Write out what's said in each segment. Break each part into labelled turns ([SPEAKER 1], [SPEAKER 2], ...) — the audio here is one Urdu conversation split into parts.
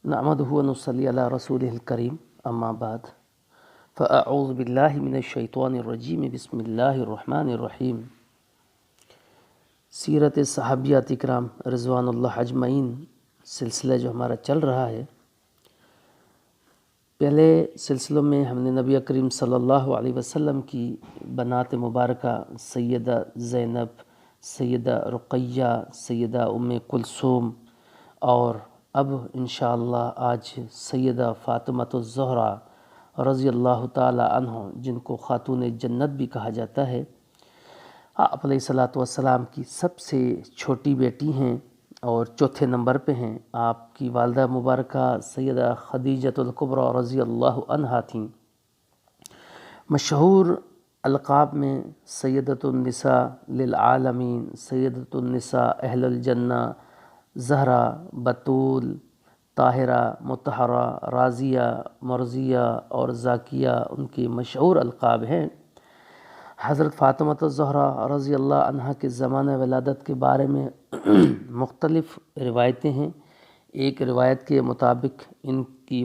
[SPEAKER 1] نحمده ونصلي على رسوله الكريم اما بعد فاعوذ بالله من الشیطان الرجیم بسم اللہ الرحمن الرحیم۔ سیرت صحابیات اکرام رضوان اللہ اجمعین سلسلہ جو ہمارا چل رہا ہے، پہلے سلسلوں میں ہم نے نبی کریم صلی اللہ علیہ وسلم کی بنات مبارکہ سیدہ زینب، سیدہ رقیہ، سیدہ ام کلثوم اور اب انشاءاللہ آج سیدہ فاطمۃ الزہرا رضی اللہ تعالی عنہ، جن کو خاتون جنت بھی کہا جاتا ہے، آپ علیہ الصلاۃ والسلام کی سب سے چھوٹی بیٹی ہیں اور چوتھے نمبر پہ ہیں۔ آپ کی والدہ مبارکہ سیدہ خدیجۃ الکبریٰ رضی اللہ عنہا تھیں۔ مشہور القاب میں سیدۃ النساء للعالمین، سیدۃ النساء اہل الجنہ، زہرا، بطول، طاہرہ، مطہرہ، راضیہ، مرضیہ اور زاکیہ ان کے مشہور القاب ہیں۔ حضرت فاطمۃ الزہرا رضی اللہ عنہ کے زمانہ ولادت کے بارے میں مختلف روایتیں ہیں۔ ایک روایت کے مطابق ان کی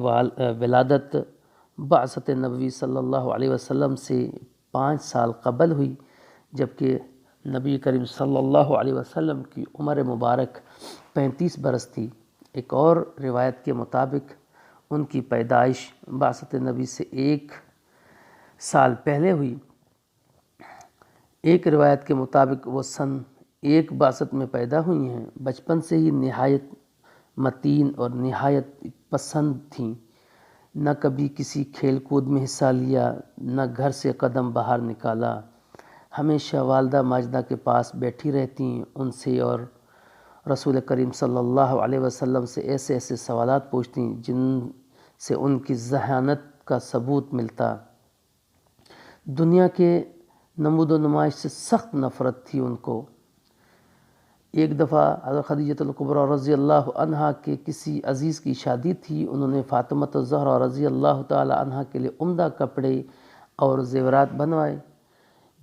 [SPEAKER 1] ولادت بعثت نبوی صلی اللہ علیہ وسلم سے 5 سال قبل ہوئی، جبکہ نبی کریم صلی اللہ علیہ وسلم کی عمر مبارک 35 برس تھی۔ ایک اور روایت کے مطابق ان کی پیدائش بعثت نبی سے 1 سال پہلے ہوئی۔ ایک روایت کے مطابق وہ سن 1 بعثت میں پیدا ہوئی ہیں۔ بچپن سے ہی نہایت متین اور نہایت پسند تھیں، نہ کبھی کسی کھیل کود میں حصہ لیا، نہ گھر سے قدم باہر نکالا۔ ہمیشہ والدہ ماجدہ کے پاس بیٹھی رہتی، ان سے اور رسول کریم صلی اللہ علیہ وسلم سے ایسے ایسے سوالات پوچھتی جن سے ان کی ذہانت کا ثبوت ملتا۔ دنیا کے نمود و نمائش سے سخت نفرت تھی ان کو۔ ایک دفعہ حضرت خدیجۃ الکبریٰ رضی اللہ عنہا کے کسی عزیز کی شادی تھی۔ انہوں نے فاطمۃ الزہرا رضی اللہ تعالی عنہا کے لیے عمدہ کپڑے اور زیورات بنوائے۔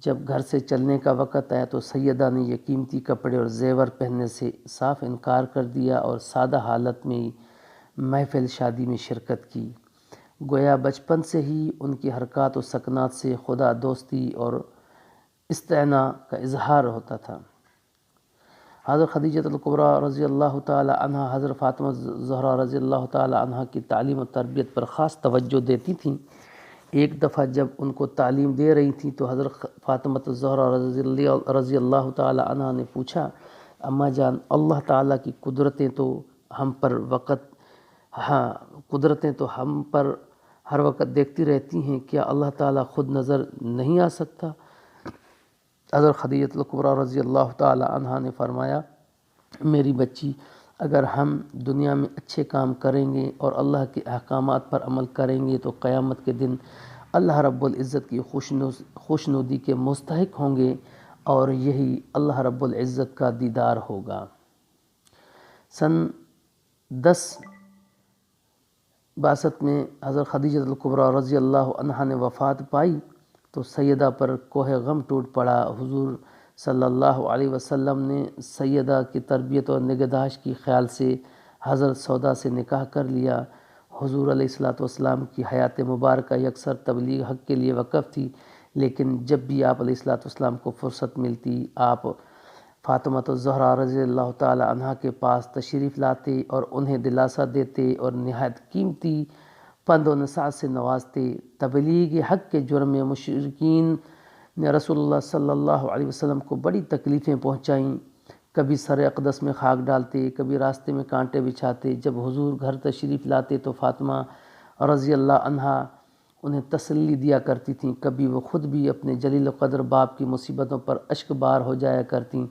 [SPEAKER 1] جب گھر سے چلنے کا وقت آیا تو سیدہ نے یہ قیمتی کپڑے اور زیور پہننے سے صاف انکار کر دیا اور سادہ حالت میں محفل شادی میں شرکت کی۔ گویا بچپن سے ہی ان کی حرکات و سکنات سے خدا دوستی اور استعانہ کا اظہار ہوتا تھا۔ حضرت خدیجۃ الکبریٰ رضی اللہ تعالی عنہ حضرت فاطمہ زہرا رضی اللہ تعالی عنہ کی تعلیم و تربیت پر خاص توجہ دیتی تھیں۔ ایک دفعہ جب ان کو تعلیم دے رہی تھیں تو حضرت فاطمۃ الزہرا رضی اللہ تعالی عنہ نے پوچھا، اماں جان، اللہ تعالیٰ کی قدرتیں تو ہم پر ہر وقت دیکھتی رہتی ہیں، کیا اللہ تعالیٰ خود نظر نہیں آ سکتا؟ حضرت خدیجۃ الکبریٰ رضی اللہ تعالی عنہ نے فرمایا، میری بچی، اگر ہم دنیا میں اچھے کام کریں گے اور اللہ کے احکامات پر عمل کریں گے تو قیامت کے دن اللہ رب العزت کی خوشنودی کے مستحق ہوں گے، اور یہی اللہ رب العزت کا دیدار ہوگا۔ سن 10 بعثت میں حضرت خدیجۃ الکبریٰ رضی اللہ عنہ نے وفات پائی تو سیدہ پر کوہ غم ٹوٹ پڑا۔ حضور صلی اللہ علیہ وسلم نے سیدہ کی تربیت اور نگہداشت کی خیال سے حضرت سودا سے نکاح کر لیا۔ حضور علیہ الصلاۃ والسلام کی حیات مبارکہ یکسر تبلیغ حق کے لیے وقف تھی، لیکن جب بھی آپ علیہ الصلاۃ والسلام کو فرصت ملتی، آپ فاطمۃ الزہرا رضی اللہ تعالی عنہ کے پاس تشریف لاتے اور انہیں دلاسا دیتے اور نہایت قیمتی پند و نصیحت سے نوازتے۔ تبلیغ حق کے جرم میں مشرکین نے رسول اللہ صلی اللہ علیہ وسلم کو بڑی تکلیفیں پہنچائیں۔ کبھی سر اقدس میں خاک ڈالتے، کبھی راستے میں کانٹے بچھاتے۔ جب حضور گھر تشریف لاتے تو فاطمہ رضی اللہ عنہا انہیں تسلی دیا کرتی تھیں۔ کبھی وہ خود بھی اپنے جلیل قدر باپ کی مصیبتوں پر اشک بار ہو جایا کرتیں۔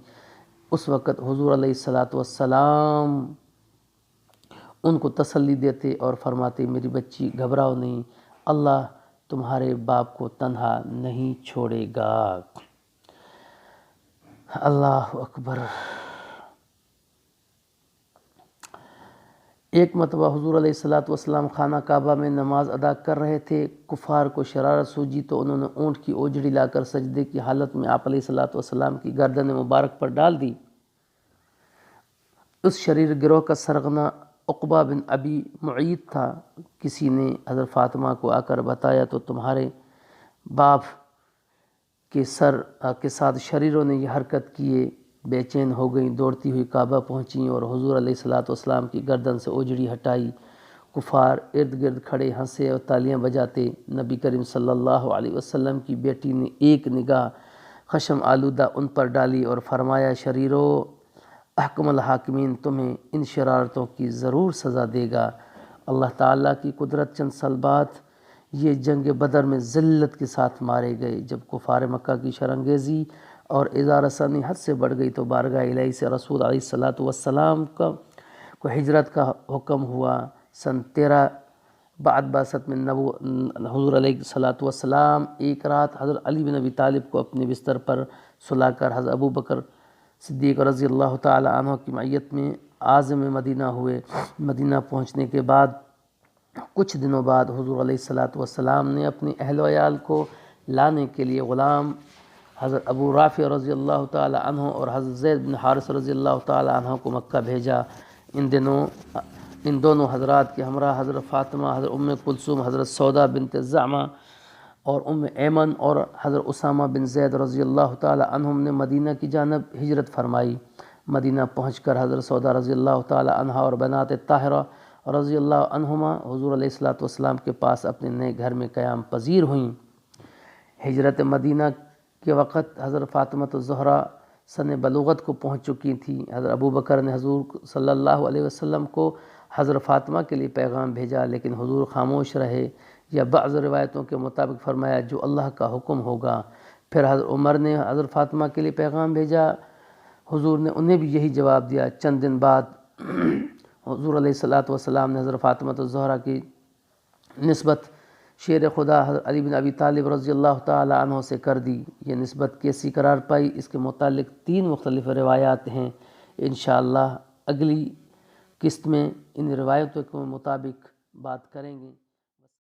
[SPEAKER 1] اس وقت حضور علیہ الصلاۃ والسلام ان کو تسلی دیتے اور فرماتے، میری بچی، گھبراؤ نہیں، اللہ تمہارے باپ کو تنہا نہیں چھوڑے گا۔ اللہ اکبر۔ ایک مرتبہ حضور علیہ الصلاۃ والسلام خانہ کعبہ میں نماز ادا کر رہے تھے۔ کفار کو شرارت سوجی تو انہوں نے اونٹ کی اوجڑی لا کر سجدے کی حالت میں آپ علیہ الصلاۃ والسلام کی گردن مبارک پر ڈال دی۔ اس شریر گروہ کا سرغنہ عقبہ بن ابی معیط تھا، کسی نے حضرت فاطمہ کو آ کر بتایا تو تمہارے باپ کے سر کے ساتھ شریروں نے یہ حرکت کیے، بے چین ہو گئیں، دوڑتی ہوئی کعبہ پہنچیں اور حضور علیہ الصلاۃ والسلام کی گردن سے اجڑی ہٹائی۔ کفار ارد گرد کھڑے ہنسے اور تالیاں بجاتے۔ نبی کریم صلی اللہ علیہ وسلم کی بیٹی نے ایک نگاہ خشم آلودہ ان پر ڈالی اور فرمایا، شریرو، احکم الحاکمین تمہیں ان شرارتوں کی ضرور سزا دے گا۔ اللہ تعالیٰ کی قدرت، چند سال بعد یہ جنگ بدر میں ذلت کے ساتھ مارے گئے۔ جب کفار مکہ کی شرانگیزی اور اظہار ثانی حد سے بڑھ گئی تو بارگاہ الہی سے رسول علیہ الصلاۃ والسلام کو ہجرت کا حکم ہوا۔ سن 13 بعد بعثت میں حضور علیہ الصلاۃ والسلام ایک رات حضرت علی بن ابی طالب کو اپنے بستر پر سلا کر حضرت ابو بکر صدیق رضی اللہ تعالی عنہ کی معیت میں عازم مدینہ ہوئے۔ مدینہ پہنچنے کے بعد کچھ دنوں بعد حضور علیہ الصلاۃ والسلام نے اپنے اہل و عیال کو لانے کے لیے غلام حضرت ابو رافع رضی اللہ تعالی عنہ اور حضرت زید بن حارث رضی اللہ تعالی عنہ کو مکہ بھیجا۔ ان دونوں حضرات کے ہمراہ حضرت فاطمہ، حضرت ام کلثوم، حضرت سودا بنت زعمہ اور ام ایمن اور حضرت اسامہ بن زید رضی اللہ تعالی عنہم نے مدینہ کی جانب ہجرت فرمائی۔ مدینہ پہنچ کر حضرت سودا رضی اللہ تعالی عنہ اور بنات طاہرہ رضی اللہ عنہما حضور علیہ الصلاۃ والسلام کے پاس اپنے نئے گھر میں قیام پذیر ہوئیں۔ ہجرت مدینہ کے وقت حضرت فاطمہ الزہرا سن بلوغت کو پہنچ چکی تھیں۔ حضرت ابو بکر نے حضور صلی اللہ علیہ وسلم کو حضرت فاطمہ کے لیے پیغام بھیجا، لیکن حضور خاموش رہے، یا بعض روایتوں کے مطابق فرمایا جو اللہ کا حکم ہوگا۔ پھر حضرت عمر نے حضرت فاطمہ کے لیے پیغام بھیجا، حضور نے انہیں بھی یہی جواب دیا۔ چند دن بعد حضور علیہ الصلاۃ والسلام نے حضرت فاطمہ الزہرا کی نسبت شیر خدا حضرت علی بن ابی طالب رضی اللہ تعالی عنہ سے کر دی۔ یہ نسبت کیسی قرار پائی، اس کے متعلق 3 مختلف روایات ہیں۔ انشاءاللہ اگلی قسط میں ان روایتوں کے مطابق بات کریں گے۔